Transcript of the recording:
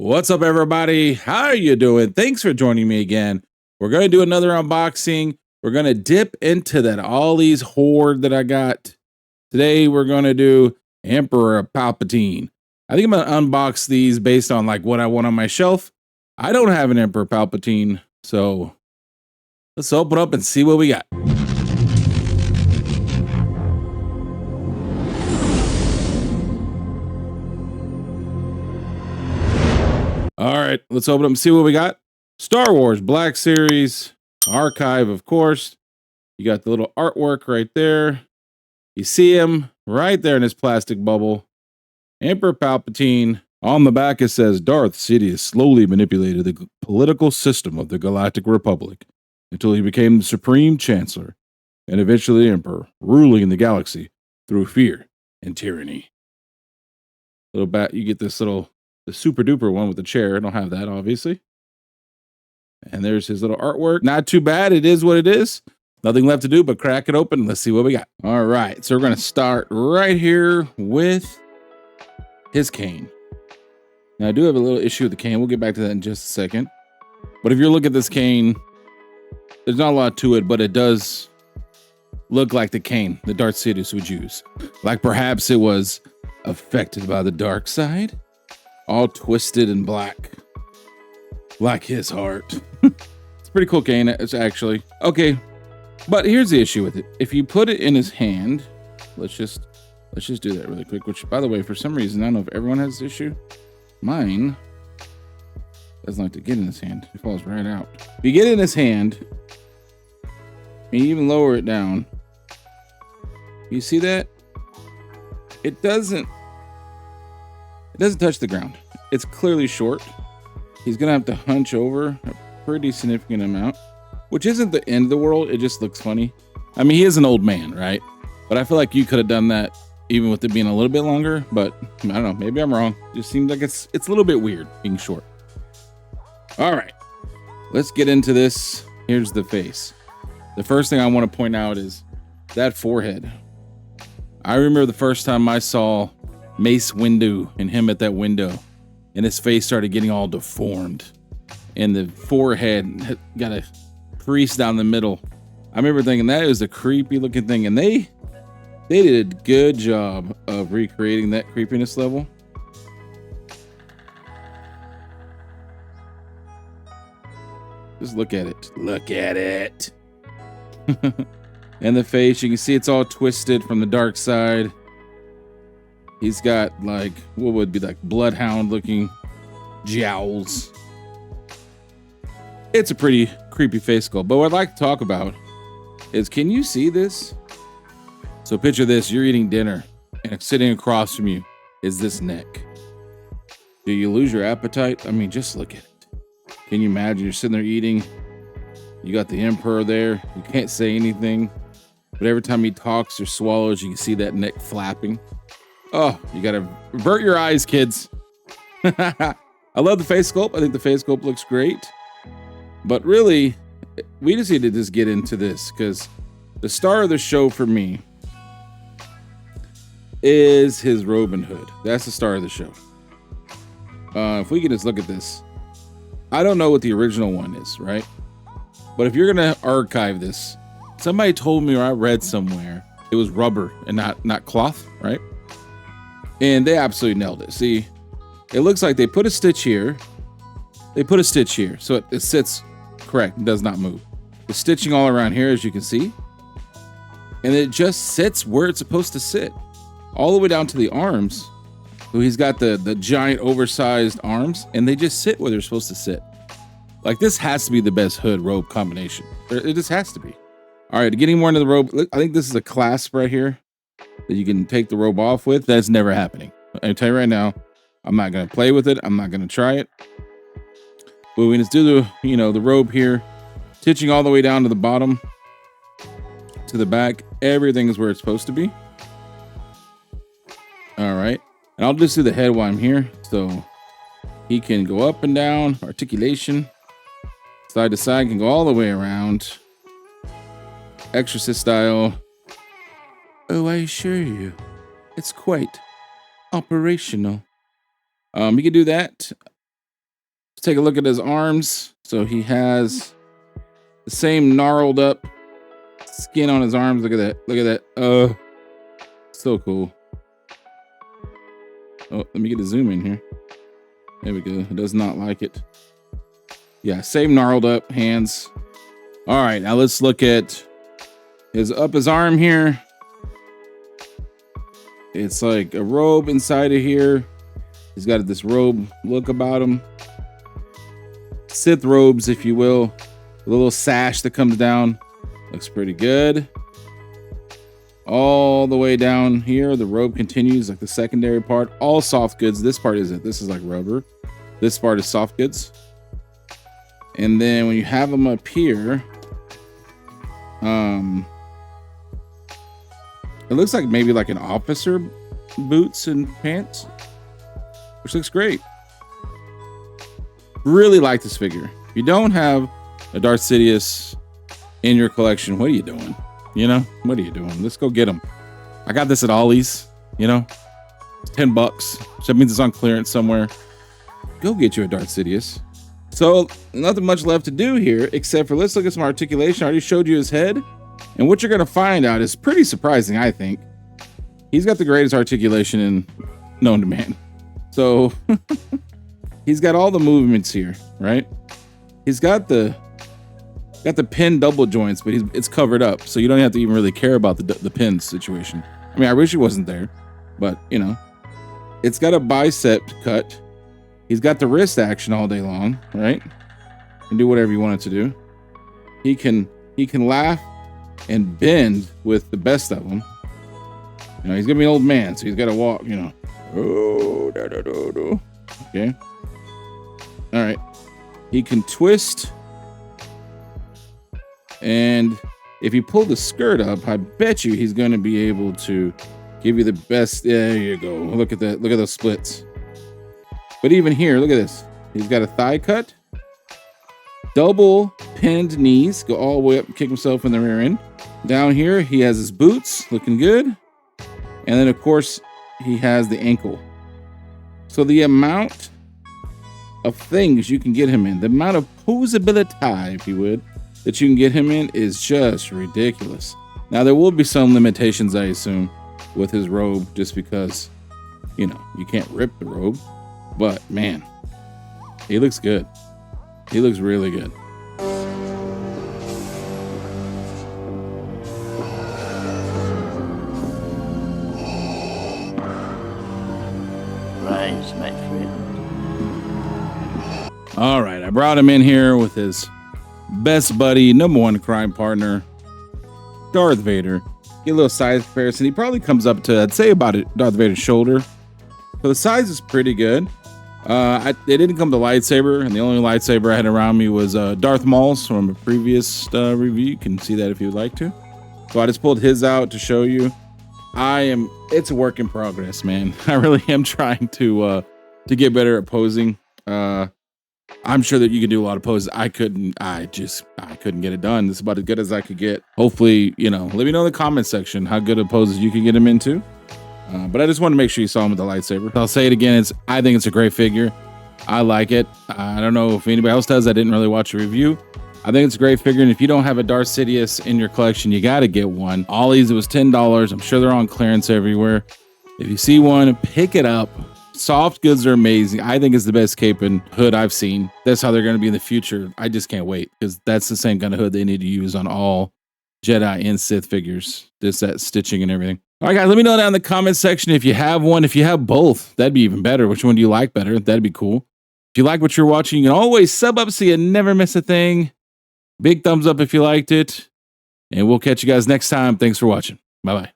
What's up, everybody? How are you doing? Thanks for joining me again. We're going to do another unboxing. We're going to dip into that Ollie's hoard that I got. Today, we're going to do Emperor Palpatine. I think I'm going to unbox these based on like what I want on my shelf. I don't have an Emperor Palpatine, so let's open up and see what we got. All right, let's open up and see what we got. Star Wars Black Series Archive, of course. You got the little artwork right there. You see him right there in his plastic bubble. Emperor Palpatine. On the back, it says, Darth Sidious slowly manipulated the political system of the Galactic Republic until he became the Supreme Chancellor and eventually Emperor, ruling the galaxy through fear and tyranny. Little bat, you get this little, the super duper one with the chair. I don't have that, obviously. And there's his little artwork. Not too bad. It is what it is. Nothing left to do but crack it open. Let's see what we got. All right. So we're going to start right here with his cane. Now, I do have a little issue with the cane. We'll get back to that in just a second. But if you look at this cane, there's not a lot to it, but it does look like the cane that Darth Sidious would use. Like perhaps it was affected by the dark side. All twisted and black. Like his heart. It's a pretty cool cane, it's actually. Okay, but here's the issue with it. If you put it in his hand, let's just do that really quick. Which, by the way, for some reason, I don't know if everyone has this issue. Mine doesn't like to get in his hand. It falls right out. If you get it in his hand, and you even lower it down, you see that? It doesn't touch the ground. It's clearly short. He's gonna have to hunch over a pretty significant amount, which isn't the end of the world. It just looks funny. I mean, he is an old man, right? But I feel like you could have done that even with it being a little bit longer, but I don't know, maybe I'm wrong. It just seems like it's a little bit weird being short. All right, let's get into this. Here's the face. The first thing I want to point out is that forehead. I remember the first time I saw Mace Windu and him at that window, and his face started getting all deformed, and the forehead got a crease down the middle. I remember thinking that was a creepy looking thing, and they did a good job of recreating that creepiness level. Just look at it. Look at it. And the face, you can see it's all twisted from the dark side. He's got like, what would be like bloodhound looking jowls. It's a pretty creepy face sculpt. But what I'd like to talk about is, can you see this? So picture this, you're eating dinner and sitting across from you is this neck. Do you lose your appetite? I mean, just look at it. Can you imagine you're sitting there eating? You got the Emperor there. You can't say anything. But every time he talks or swallows, you can see that neck flapping. Oh, you gotta avert your eyes, kids. I love the face sculpt. I think the face sculpt looks great. But really, we just need to just get into this, because the star of the show for me is his robe and hood. That's the star of the show. If we can just look at this. I don't know what the original one is, right? But if you're gonna archive this, somebody told me, or I read somewhere, it was rubber and not cloth, right? And they absolutely nailed it. See, it looks like they put a stitch here. They put a stitch here, so it sits correct and does not move. The stitching all around here, as you can see. And it just sits where it's supposed to sit. All the way down to the arms. So he's got the giant oversized arms, and they just sit where they're supposed to sit. Like, this has to be the best hood robe combination. It just has to be. All right, getting more into the robe. I think this is a clasp right here that you can take the robe off with. That's never happening. I tell you right now, I'm not gonna play with it. I'm not gonna try it. But we just do the robe here, stitching all the way down to the bottom, to the back. Everything is where it's supposed to be. All right, and I'll just do the head while I'm here, so he can go up and down, articulation, side to side, can go all the way around, exorcist style. Oh, I assure you, it's quite operational. You can do that. take a look at his arms. So he has the same gnarled up skin on his arms. Look at that. Look at that. So cool. Oh, let me get a zoom in here. There we go. It does not like it. Yeah, same gnarled up hands. All right, now let's look at his arm here. It's like a robe inside of here. He's got this robe look about him. Sith robes, if you will. A little sash that comes down. Looks pretty good. All the way down here, the robe continues, like the secondary part. All soft goods. This part isn't. This is like rubber. This part is soft goods. And then when you have them up here, it looks like maybe like an officer boots and pants, which looks great. Really like this figure. If you don't have a Darth Sidious in your collection, what are you doing? You know, what are you doing? Let's go get them. I got this at Ollie's, you know, $10. So that means it's on clearance somewhere. Go get you a Darth Sidious. So nothing much left to do here, except for let's look at some articulation. I already showed you his head. And what you're going to find out is pretty surprising, I think. He's got the greatest articulation known to man. So he's got all the movements here, right? He's got the pin double joints, but it's covered up. So you don't have to even really care about the pin situation. I mean, I wish he wasn't there, but you know, it's got a bicep cut. He's got the wrist action all day long, right? Can do whatever you want it to do. He can laugh and bend with the best of them. You know, he's gonna be an old man, so he's got to walk. You know, okay. All right. He can twist, and if you pull the skirt up, I bet you he's gonna be able to give you the best. There you go. Look at that. Look at those splits. But even here, look at this. He's got a thigh cut, double pinned knees, go all the way up and kick himself in the rear end. Down here, he has his boots, looking good. And then, of course, he has the ankle. So the amount of things you can get him in, the amount of posability, if you would, that you can get him in is just ridiculous. Now, there will be some limitations, I assume, with his robe, just because, you know, you can't rip the robe. But man, he looks good. He looks really good. Rise, my friend. All right, I brought him in here with his best buddy, #1 crime partner, Darth Vader. Get a little size comparison. He probably comes up to, I'd say, about Darth Vader's shoulder. So the size is pretty good. It didn't come to lightsaber, and the only lightsaber I had around me was Darth Maul's from a previous review. You can see that if you'd like to. So I just pulled his out to show you. It's a work in progress, man. I really am trying to get better at posing. I'm sure that you can do a lot of poses. I couldn't get it done. This is about as good as I could get. Hopefully, you know, let me know in the comment section how good of poses you can get him into. But I just want to make sure you saw him with the lightsaber. I'll say it again. I think it's a great figure. I like it. I don't know if anybody else does. I didn't really watch a review. I think it's a great figure. And if you don't have a Darth Sidious in your collection, you got to get one. Ollie's, it was $10. I'm sure they're on clearance everywhere. If you see one, pick it up. Soft goods are amazing. I think it's the best cape and hood I've seen. That's how they're going to be in the future. I just can't wait, because that's the same kind of hood they need to use on all Jedi and Sith figures. Just that stitching and everything. All right, guys, let me know down in the comment section if you have one. If you have both, that'd be even better. Which one do you like better? That'd be cool. If you like what you're watching, you can always sub up so you never miss a thing. Big thumbs up if you liked it. And we'll catch you guys next time. Thanks for watching. Bye-bye.